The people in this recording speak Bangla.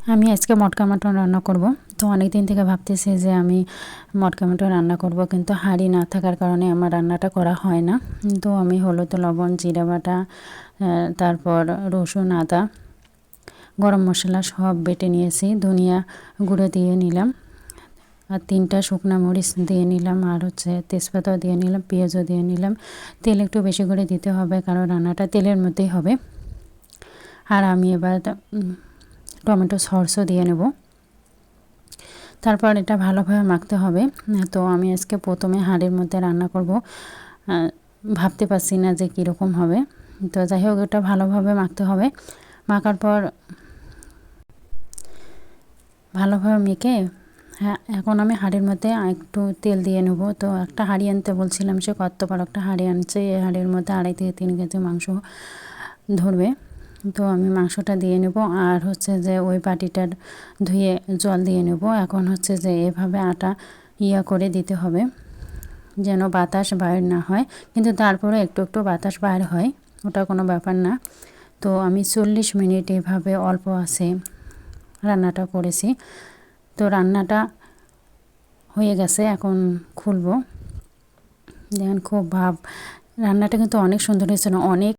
আমি আজকে মটকা মাটন রান্না করব। তো অনেক দিন থেকে ভাবতেছি যে আমি মটকা মাটন রান্না করব, কিন্তু হাঁড়ি না থাকার কারণে আমার রান্নাটা করা হয় না। তো আমি হলুদ লবণ জিরা বাটা, তারপর রসুন আদা গরম মশলা সব বেটে নিয়েছি, ধনিয়া গুঁড়ো দিয়ে নিলাম, আর 3টা শুকনো মরিচ দিয়ে নিলাম, আর তেজপাতাও দিয়ে নিলাম, পেঁয়াজও দিয়ে নিলাম। তেল একটু বেশি করে দিতে হবে কারণ রান্নাটা তেলের মধ্যেই হবে। আর আমি এবার টমেটো সসও দিয়ে নেব। তারপর এটা ভালোভাবে মাখতে হবে। তো আমি আজকে প্রথমে হাঁড়ির মধ্যে রান্না করব, ভাবতে পারছি না যে কীরকম হবে। তো যাই হোক, এটা ভালোভাবে মাখতে হবে। মাখার পর ভালোভাবে মেখে, হ্যাঁ, এখন আমি হাঁড়ির মধ্যে একটু তেল দিয়ে নেব। তো একটা হাঁড়ি আনতে বলছিলাম, সে কত বড় একটা হাঁড়ি আনছে। এই হাঁড়ির মধ্যে 2.5 থেকে 3 কেজি মাংস ধরবে। তো আমি মাংসটা দিয়ে নেব, আর যে ওই বাটিটার ধুয়ে জল দিয়ে নেব। এখন যে এভাবে আটা করে দিতে হবে যেন বাতাস বাইর না হয়, কিন্তু তারপরে একটু একটু বাতাস বাইর হয়, ওটা কোনো ব্যাপার না। তো আমি 40 মিনিট এভাবে অল্প আছে রান্নাটা করেছি। তো রান্নাটা হয়ে গেছে, এখন খুলবো। দেখেন খুব রান্নাটা কিন্তু অনেক সুন্দর হয়েছিল, অনেক